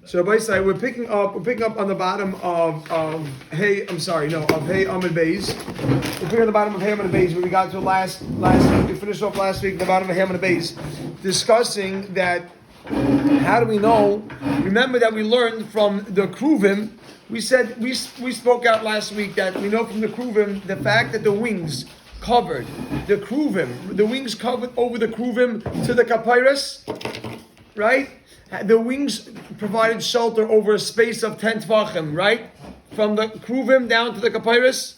So Rabbi say we're picking up on the bottom of Hey Amid Beis. We're picking up the bottom of Hey Amid Beis where we got to last week. We finished off last week the bottom of Hey Amid Beis, discussing that how do we know? Remember that we learned from the Kruvim. We said we spoke out last week that we know from the Kruvim the fact that the wings covered the Kruvim, the wings covered over the Kruvim to the Kapairos, right? The wings provided shelter over a space of 10 tvachim, right? From the Kruvim down to the Kapairos.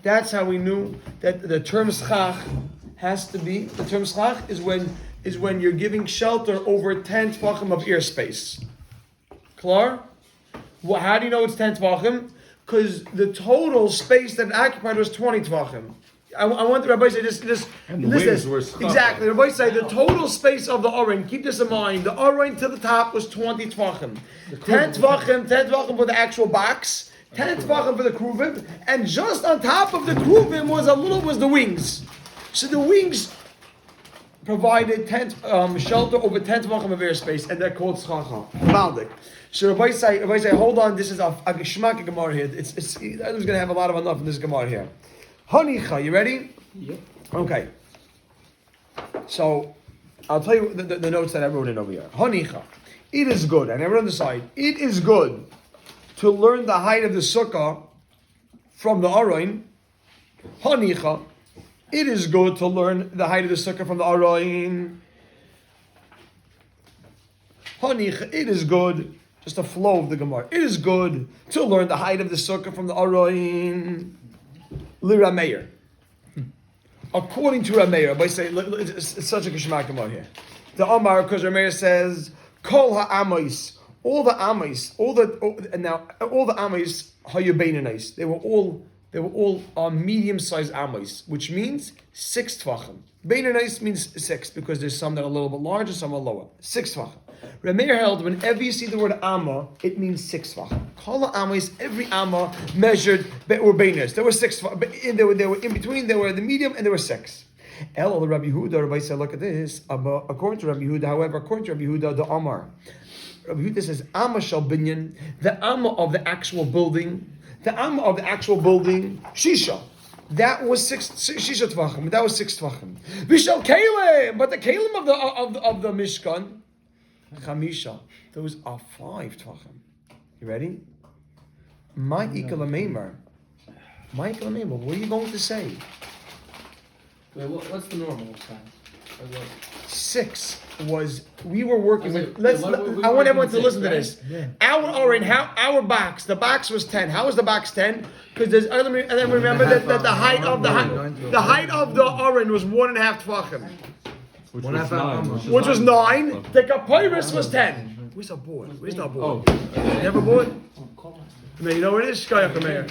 That's how we knew that the term schach has to be. The term schach is when you're giving shelter over 10 tvachim of airspace. Klar? Well, how do you know it's 10 tvachim? Because the total space that it occupied was 20 tvachim. I want the Rabbi to say just and the wings were stuck. Exactly. Rabbi say the total space of the Aron, keep this in mind, the Aron to the top was 20 tvachim. 10 tvachim for the actual box, 10 tvachim for the kruvim, and just on top of the kruvim was the wings. So the wings provided shelter over 10 tvachim of airspace, and they're called schacha. Maldik. So Rabbi say, hold on, this is a Geshmak Gemara here. It's I was going to have a lot of enough in this Gemara here. Hanicha, you ready? Yep. Okay. So, I'll tell you the notes that I wrote in over here. Hanicha. It is good, and I wrote on the side, it is good to learn the height of the sukkah from the Aron. Hanicha. It is good to learn the height of the sukkah from the Aron. Hanicha. It is good, just a flow of the Gemara. It is good to learn the height of the sukkah from the Aron. Lirameir. According to Rameir, by saying it's such a Geshmak Gemara here. The Amar, because Rameir says, Kol ha'amais, all the amais, all the amais hayubainanais. They were all medium-sized amais, which means 6 tvachim. Bainanais means 6 because there's some that are a little bit larger, some are lower. 6 tvachim. Rameir held whenever you see the word amma, it means 6 tvachim. Kol ha'amais, every amma measured were bainas. There were 6 tvachim. They were in between. They were the medium, and there were 6. El the Rabbi Yehuda. Rabbi said, look at this. According to Rabbi Yehuda, however, according to Rabbi Yehuda, the Amar, Rabbi Yehuda says amma shel binyan, the amma of the actual building, shisha. That was 6 shisha tvachim. That was 6 tvachim. Vishal kalim, but the kalim of the mishkan, chamisha. Those are 5 tvachim. You ready? My ikalamemer. What are you going to say? Wait, what's the normal size? 6 was we were working with. I want were everyone to 6, listen right? to this. Yeah. Our box. The box was 10. How was the box 10? Because there's and then remember that the height of the Aron was 1.5 tvachim, which was 9. The Kapairos was 10. Where's the board? Where's the board? Oh, You have a board? You know where it is? Shkayach Meir.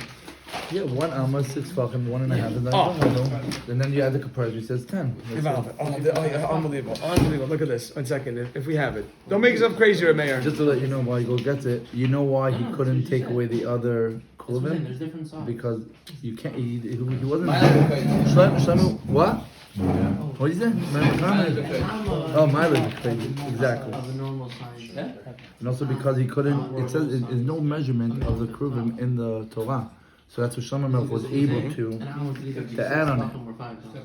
yeah, 1 amma, 6 tvachim, 1.5, and then you add the kapara, which says 10. Unbelievable. Look at this. 1 second, if we have it. Don't make yourself crazy, Meir. Just to let you know why he gets it, you know why he couldn't take away the other kluvim? There's different sizes. Because you can't, he wasn't... Shlomo, what? What did you say? Oh, mileage is crazy. Exactly. Of the normal size. And also because he couldn't, it says there's no measurement of the kruvim in the Torah. So that's what Shlomo Melech was able to add on it.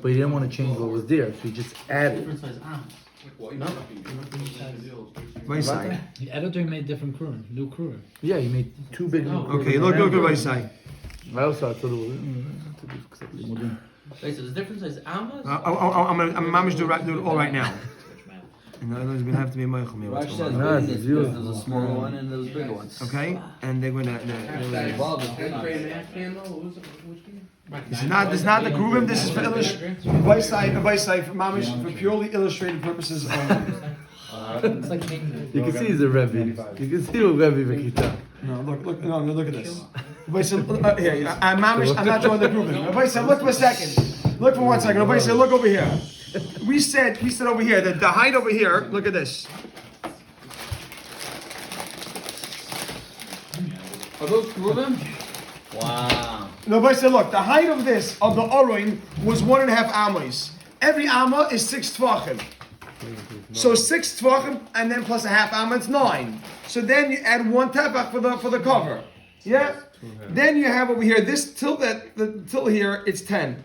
But he didn't want to change what was there, so he just added. Different size arms. The editor made different crewing, new crewing. Yeah, he made 2 big Okay, look at what I say. I also thought it was... Wait, so there's different size arms? I'm mamish do it all right now. And otherwise, we're gonna have to be Michael. Rashi says there's a smaller one and there's bigger ones. Okay, and they're gonna. This is not the Kruvim. This is for illustration. For mamish, for purely illustrated purposes only. You can see he's a Rebbe. You can see a Rebbe Vekita. No, look at this. I'm not drawing the Kruvim. Everybody said, look for a second. Look for 1 second. Everybody said, look over here. We said over here that the height over here. Look at this. Are those Kruvim? Wow. Nobody said, look, the height of the Aron was 1.5 amos. Every amma is 6 tvachim. So 6 tvachim and then plus a half amma, it's 9. So then you add one tefach for the cover. Yeah. Then you have over here this till here it's 10.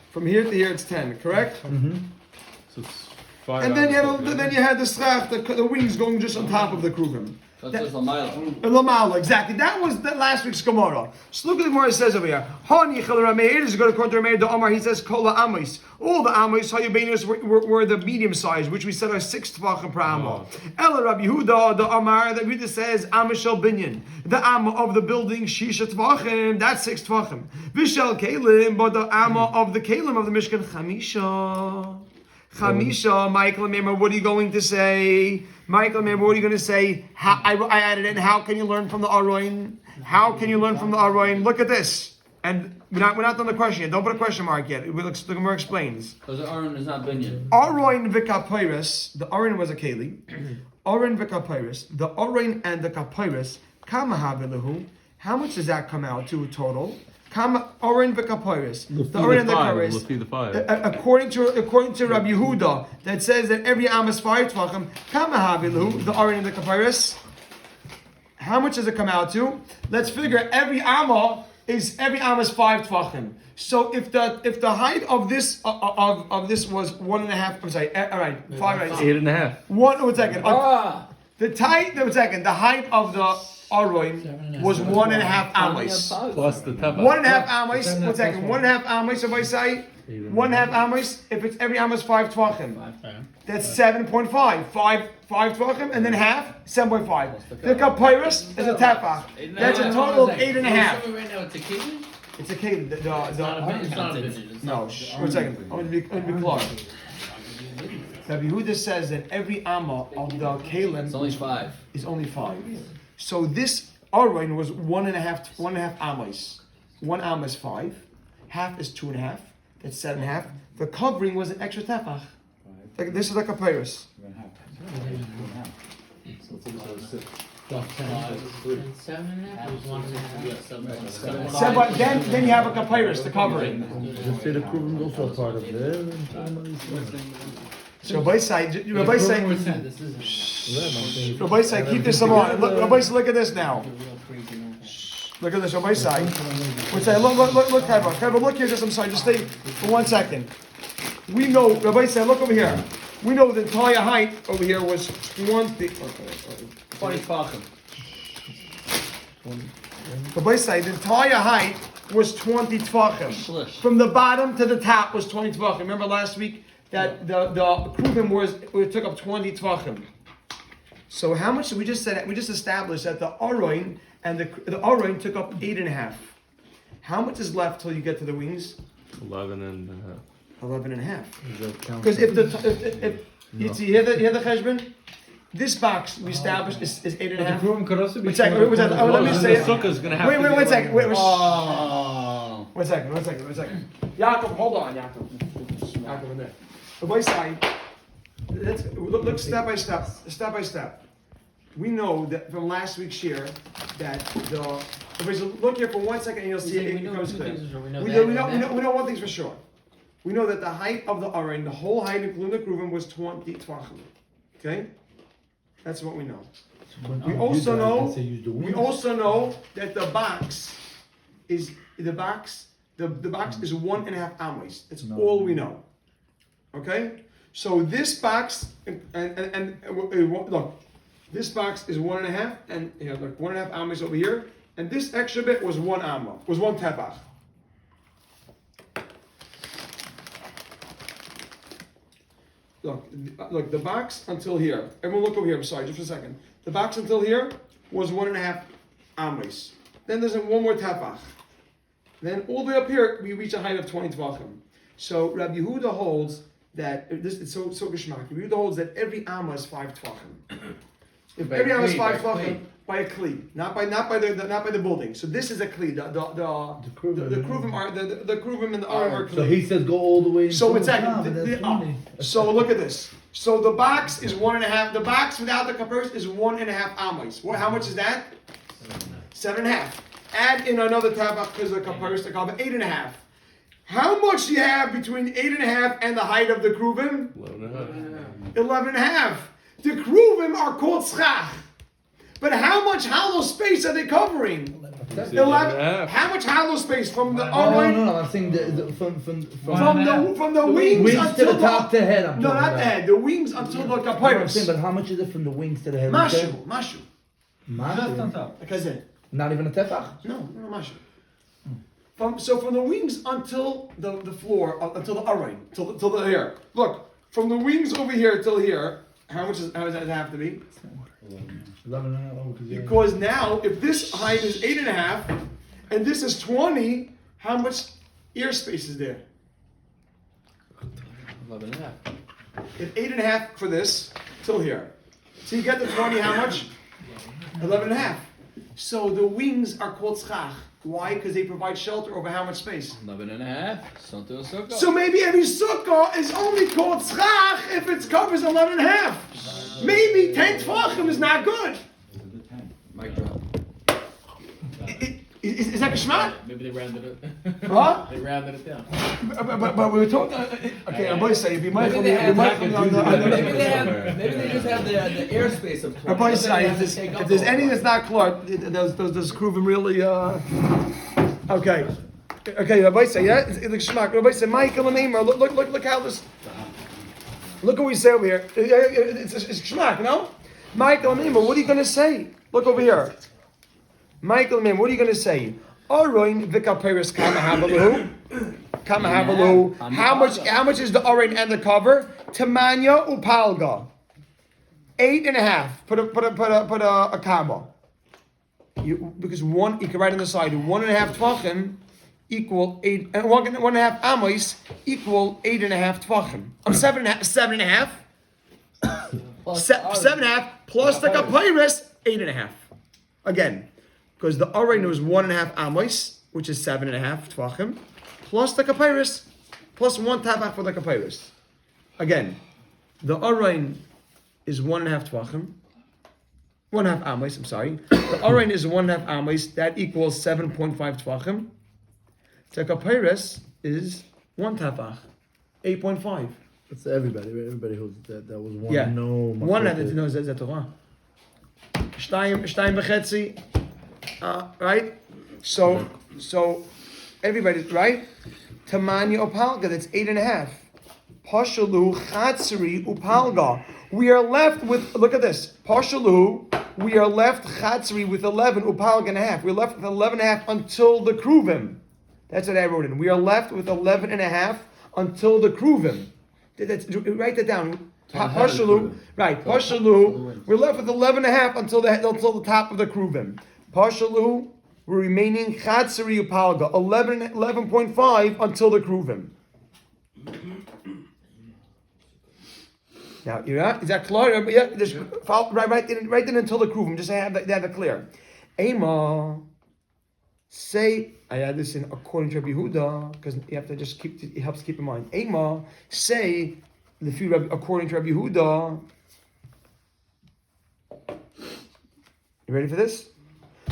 From here to here it's 10. Correct. So it's 5 And then you hours. had the strach, the wings going just on top of the kruvim. That's just a mile. Lamala, exactly. That was the last week's Gemara. So look at the Gemara it says over here. Hani chel Rameir is going to quote Rameir the Omar. He says Kol Amos. All the Amos Hayubenis were the medium size, which we said are 6 tvachim per Amma. Ela Rabbi Yehuda the Omar that Yehuda says Amishel Binyan. The Amma of the building Shisha tvachim. That's 6 tvachim. Vishel Kalim, but the Amma of the Kalim of the Mishkan Chamisha, Michael, remember, what are you going to say? Michael, remember, what are you going to say? I added in, how can you learn from the Aroin? How can you learn from the Aroin? Look at this. And we're not done the question yet. Don't put a question mark yet. The Gemara explains. Because the Aaron is not binyan. Aroin v'kapiris, the Aroin was a Keli. Aroin v'kapiris, the Aroin and the Kapiris, kama havilahu. How much does that come out to total? Oren v'kapiris. The Oren and the Kapiris. According to Rabbi Yehuda, that says that every am is 5 tvachim. Kama havilu, the Oren and the Kapiris. How much does it come out to? Let's figure every amma is 5 tvachim. So if the height of this of this was 1.5, I'm sorry, all right, 5, right, 8.5. 1 second. The height of the Aroin was 1.5 amos. Plus the tefach. 1.5 amos. 1 second. 1.5 amos. If I say 1.5 amos, if it's every amos 5 tvachim, that's 7.5. 5 tvachim, and then half 7.5. The kapyrus is a tefach. That's a total of 8.5. Right now it's a kid? It's a kid. It's not a business. No. 1 second. I'm going to be clear. Rabbi Yehuda says that every amma of the kalim It's only 5. is only 5. So this Aroin was 1.5 amos. 1 amma is 5. Half is 2.5. That's 7.5. The covering was an extra tefach. Like, this is like a papyrus. Then you have a papyrus, the covering. Just say the Kruvim also a part of it. So Rabbi say, keep this in mind. Rabbi say, look at this now. Look at this, Rabbi say. Look, Kevin, look here, I'm sorry, just stay for 1 second. We know, Rabbi say, look over here. We know the entire height over here was 20 tvachim. Rabbi say, the entire height was 20 tvachim. From the bottom to the top was 20 tvachim. Remember last week? That the kruvim took up 20 tvachim. So how much? We just established that the aroin and the aroin took up 8.5. How much is left till you get to the wings? 11.5. 11.5. Because if you hear the cheshbon, this box we established is 8.5. The kruvim could also be. Let me say it. Sukkah's gonna have Wait, to 1 second. Wait, Oh. 1 second. Yaakov, hold on, Yaakov in there. The boy side. Let's look step by step. We know that from last week's share that look here for 1 second and you'll see it becomes clear. We know one thing's for sure. We know that the height of the aron, the whole height including the kruvim, was 20 tvachim. Okay, that's what we know. We also know that the box is 1.5 amos. That's all we know. Okay, so this box and look, this box is 1.5, and look, 1.5 amos over here, and this extra bit was 1 amma, was 1 tefach. Look, the box until here. Everyone look over here. I'm sorry, just for a second. The box until here was 1.5 amos. Then there's one more tefach. Then all the way up here, we reach a height of 20 tvachim. So Rabbi Yehuda holds that this is so geschmack. Rabbi Yehuda holds that every amma is 5 tvachim. If every amma is 5 tvachim by a kli, not by the building. So this is a kli. The kruvim are the kruvim and the aron are kli. So he says go all the way. So it's so look at this. So the box is 1.5. The box without the kapers is 1.5 amos. How much is that? 7.5. Add in another tefach because of the kapers to come 8.5. How much do you have between 8.5 and the height of the kruvim? 11.5. 11.5. The kruvim are called schach. much hollow space are they covering? It's 11. How much hollow space from the No, Aron? I'm saying from From the wings wings until to the top to head. I'm no, talking not about. the head. The wings until the No, I'm saying, kapyrus. but how much is it from the wings to the head? Mashu. Mashu. Because it. Not even a tefach. No, mashu. From the wings until the floor, until the Aron, till the here. Look, from the wings over here till here. How does that have to be? 11. Because now, if this height is 8.5, and this is 20, how much airspace is there? 11 and a half. If 8.5 for this till here. So you get the 20, how much? 11.5. So the wings are called schach. Why? Because they provide shelter over how much space? 11 and a half. Something to sukkah. So maybe every sukkah is only called schach if it covers 11.5. Maybe 10 tvachim is not good. Mic drop. Is that geschmack? Maybe they rounded it. Huh? They rounded it down. But we were talking. Okay, I'm going to say, be mindful. Maybe they somewhere. maybe they just have the airspace of 20. I'm going to say, if there's any that's not clear, those Kruvim really. Okay. Okay, Rabbi say, yeah, it's geschmack. Rabbi say, Michael and Amar, look how this. Look what we say over here. It's geschmack, no? Michael and Amar, what are you going to say? Look over here. Michael, man, what are you going to say? Aroin v'kaperis kama havalu. Kama havalu. How much is the aroin and the cover? Tamanya upalga. 8.5. Put a comma. Because one, you can write on the side. 1.5 tvachim equal 8. And 1.5 amos equal 8.5 tvachim. 7.5. 7.5 plus the kapyrus 8.5. Again. Because the Aron was 1.5 amos, which is 7.5 tvachim, plus the kapyrus, plus 1 tavach for the kapyrus. Again, the Aron is 1.5 tvachim, 1.5 amos, I'm sorry. The Aron is 1.5 amos, that equals 7.5 tvachim. The kapyrus is 1 tavach, 8.5. That's everybody, right? Everybody who's that was one. Yeah. No. One had to know that Torah. Shtayim b'chetzi. Right? So everybody, right? Tamanya upalga, that's 8.5. Pashalu chatzri upalga. We are left with, look at this. Pashalu, we are left chatzri with 11 upalga and a half. We're left with 11.5 until the kruvim. That's what I wrote in. We are left with 11.5 until the kruvim. Write that down. Pashalu, right? Pashalu, we're left with 11.5 until the top of the kruvim. Pashalu, we're remaining chatzari upalga, 11.5 until the kruvim. Now, is that clear? Yeah, just write it until the kruvim, just to have that clear. Ema, say, I add this in according to Rabbi Yehuda, because you have to just it helps keep in mind. Ema, say, according to Rabbi Yehuda. You ready for this?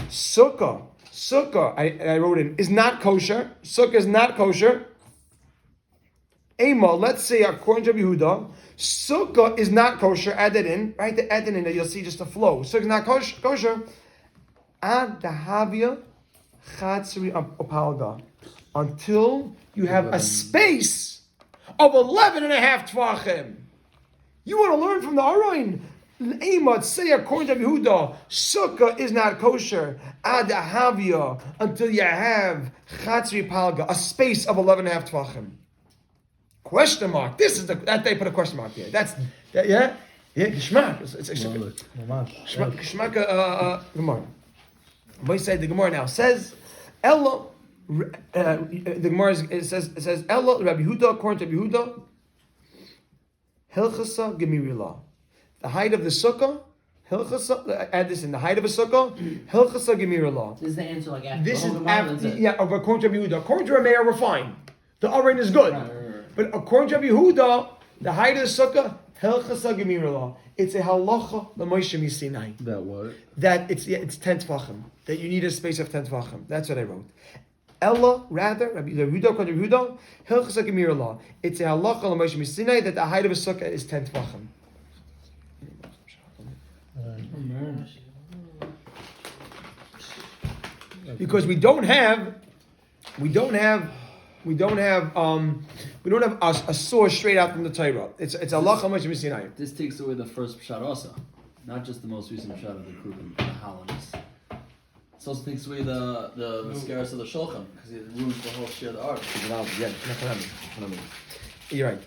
Sukkah, I wrote in, is not kosher. Sukkah is not kosher. Ema, let's say according to Rabbi Yehuda, Sukkah is not kosher. Add that in, right? Add that in there, you'll see just a flow. Sukkah is not kosher. Ad dahavia chatzri opalga. Until you have a space of 11.5 tvachim. You want to learn from the Aron. Ema, say according to Yehuda, sukkah is not kosher ad ahavia until you have chatzri palga, a space of 11.5 tvachim. Question mark. This is that they put a question mark here. Yeah. Geschmack. It's geschmack. Gemara. Boy said the Gemara now says Ella. The Gemara says Ella Rabbi Yehuda according to Rabbi Yehuda. Hilchasa gemirilah. The height of the sukkah, hilchasa, add this in, the height of a sukkah, hilchasa gemirilah. This is the answer like after This the is whole after, Gemara, yeah, according to Rabbi Yehuda. According to Rameir, we're fine. The Aron is good. Right. But according to Rabbi Yehuda, the height of the sukkah, hilchasa gemirilah. It's a halacha l'Moshe Misinai. That what? That it's 10 tvachim. That you need a space of 10 tvachim. That's what I wrote. Ella, rather, Rabbi Yehuda, according to Yehuda, hilchasa gemirilah. It's a halacha l'Moshe Misinai that the height of a sukkah is 10 tvachim. because we don't have a source straight out from the Torah. It's halacha Moshe Sinai. This takes away the first pshat also, not just the most recent pshat of the Kruvim, the Hallonis. It also takes away the scares of the Shulchan, because it ruins the whole share of the art. You're right.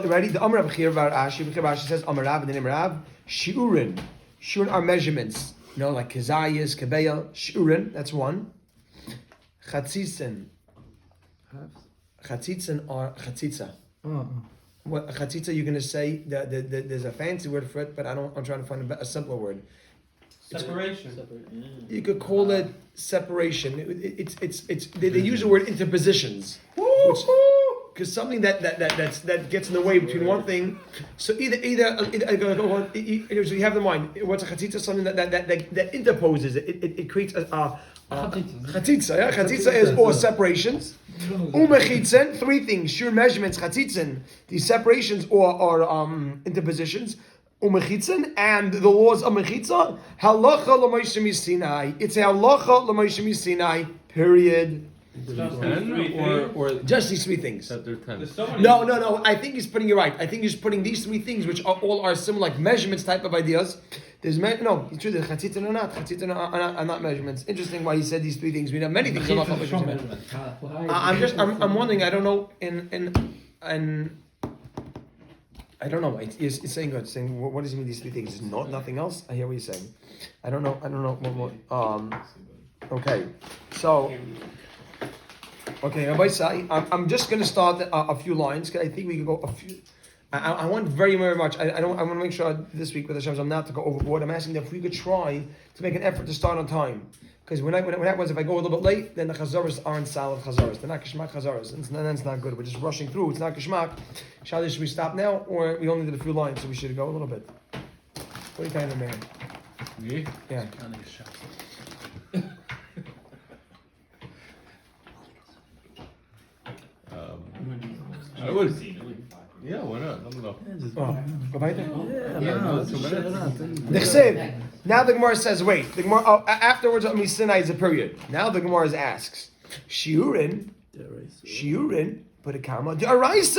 Ready? The Amar Rav Chir Bar Ashi. Rav Ashi says Amar Rav and then Rav. Shiurin. Shiurin are measurements. You know, like Kazayas, Kabeya. Shiurin. That's one. Chatzitzen. Chatzitzen are chatzitza. What chatzitza? You're going to say that there's a fancy word for it, but I'm trying to find a simpler word. Separation. You could call it separation. It's they use the word interpositions, because something that gets in the way between one thing. So either so you have in mind what's a chatzitza, something that interposes. It creates a chatzitza. Yeah, chatzitza is or separations. Umechitzen, three things: sure measurements, chatzitzen, these separations or interpositions. Umechitzen, and the laws of mechitza, halacha l'Moshe Sinai. It's a halacha l'Moshe Sinai. Period. Or Just these three things. that they're 10. No. I think he's putting you right. I think he's putting these three things, which all are similar, like measurements type of ideas. It's true that chatzitzen are not measurements. Interesting why he said these three things. We have many things. I'm wondering. I don't know. I don't know. It's saying good. Saying what does he mean? These three things. Is not nothing else. I hear what you're saying. I don't know. Okay. So. Okay. I'm just going to start a few lines because I think we can go a few. I want very, very much. I want to make sure this week with the Hashem I'm not to go overboard. I'm asking that if we could try to make an effort to start on time. Because when that happens, if I go a little bit late, then the chazaras aren't solid chazaras. They're not kishmak chazaras. And then it's not good. We're just rushing through. It's not kishmak. Shadi, should we stop now? Or we only did a few lines, so we should go a little bit? What are you kind of man? Me? Yeah. I would. Yeah, why not? I don't know. Go by there? Yeah, Now the Gemara says, wait. The Gemara afterwards of Sinai is a period. Now the Gemara asks, Shiurin, put a comma. There's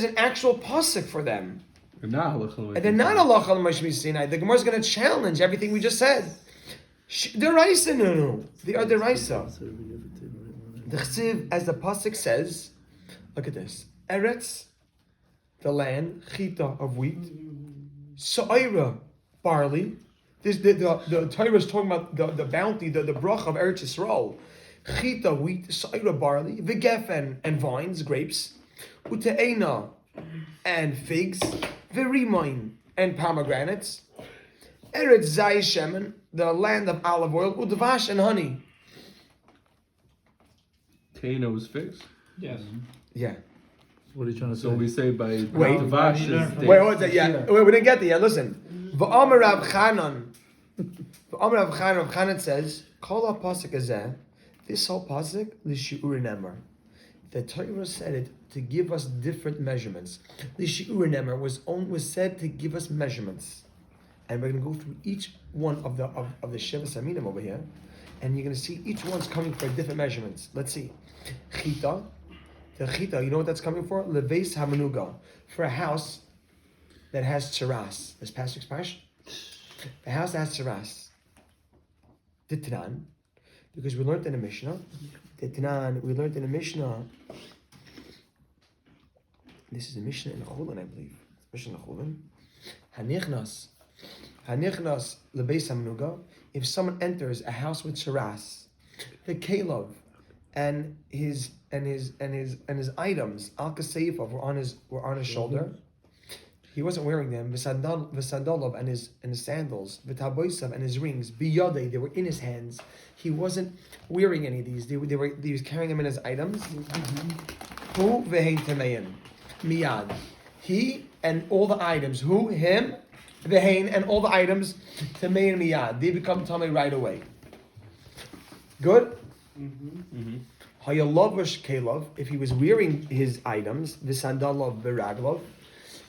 an actual pasuk for them. And they're not halacha l'Moshe Sinai. The Gemara is going to challenge everything we just said. Deraisa no. They are deraisa. The chsiv, as the pasuk says, look at this. Eretz, the land, chita of wheat, sa'ira, barley. The Torah is talking about the bounty, the bracha of Eretz Yisrael. Chita, wheat, sa'ira, barley, v'gefen, and vines, grapes, ute'ena, and figs, v'rimain, and pomegranates, Eretz zay shemen, the land of olive oil, udvash, and honey. Tano is fixed. Yes. Yeah. What are you trying to say? So we say by Wait. Vash is Wait, what's that? Yeah. Wait, we didn't get there yet. Listen. V'amar Rav Chanan. Rav Chanan says, Kol ha-pasuk hazeh, this whole pasuk, l'shi'urin emor. The Torah said it to give us different measurements. L'shi'urin emor was said to give us measurements. And we're going to go through each one of the Sheva Saminim over here. And you're going to see each one's coming for different measurements. Let's see. Chita. The chita, you know what that's coming for? Leveis hamanuga. For a house that has tzaras. This past expression. The house that has tzaras. Ditran. Because we learned in the Mishnah. Ditran, we learned in the Mishnah. This is a Mishnah in Chulin, I believe. Mishnah in Chulin. Hanichnas lebeis hamanuga. If someone enters a house with tzaras, the kalov and his items al kaseifa were on his shoulder. He wasn't wearing them. V'sandalov and his sandals, v'taboisav and his rings, biyadei, they were in his hands. He wasn't wearing any of these. He was carrying them in his items. Hu v'hein tamein miyad. He and all the items. Who? Him. V'hein and all the items tamein miyad. They become tamei right away. Good. Hayalavish kelov, if he was wearing his items, v'sandalov v'raglov,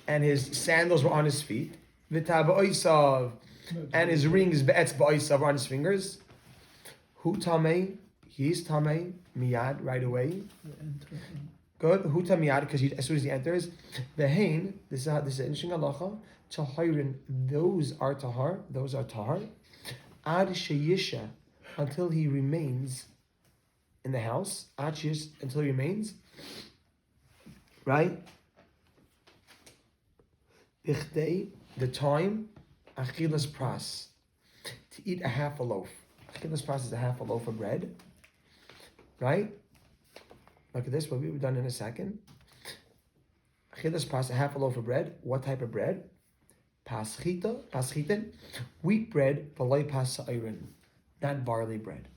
and his sandals were on his feet, v'taboisav, and his rings be'etz ba'osav on his fingers. Hu tamei, he's tamei miyad right away. Good. Hu tamiyad because as soon as he enters, ve'hein. This is an interesting halacha. Tahirin, those are tahar. Those are tahar. Ad sheyisha, until he remains in the house. Ad sheyish, until he remains. Right. Bichdei, the time. Achilas pras, to eat a half a loaf. Achilas pras is a half a loaf of bread. Right. Look at this. What we've done in a second. Achilas pras, a half a loaf of bread. What type of bread? Paschita, wheat bread, v'loi pas sa'irin, not barley bread.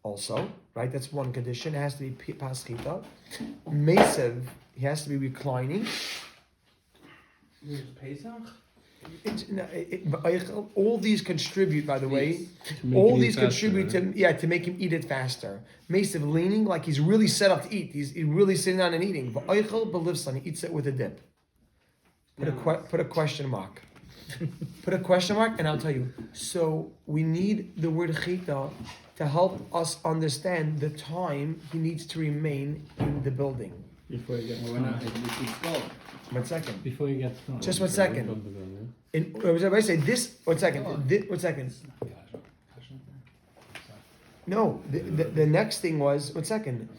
Also, right, that's one condition. It has to be paschita. Mesev, he has to be reclining. All these contribute, by the way. All these contribute to make him eat it faster. Mesev, leaning like he's really set up to eat. He's really sitting down and eating. He eats it with a dip. Put a question mark. Put a question mark, and I'll tell you. So we need the word chita to help us understand the time he needs to remain in the building. Before you get We're not. It keeps going. 1 second. Before you get thrown. Just 1 second. I say this. 1 second. 1 second. No. The next thing was 1 second.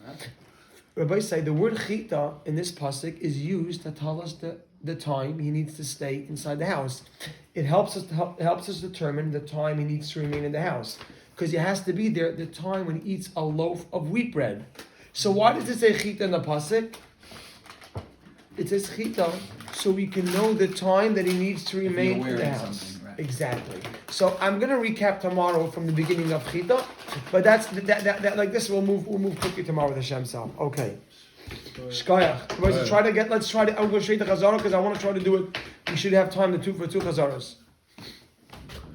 Rabbi say the word chita in this pasuk is used to tell us the time he needs to stay inside the house. It helps us determine the time he needs to remain in the house, because he has to be there the time when he eats a loaf of wheat bread. So why does it say chita in the pasuk? It says chita so we can know the time that he needs to remain in the house. Right. Exactly. So I'm gonna recap tomorrow from the beginning of chita, but that's that like this. We'll move quickly tomorrow with Hashem Sal. Okay. Shkayach. Let's try to. I'm going straight to Chazara because I want to try to do it. We should have time for two Chazaras.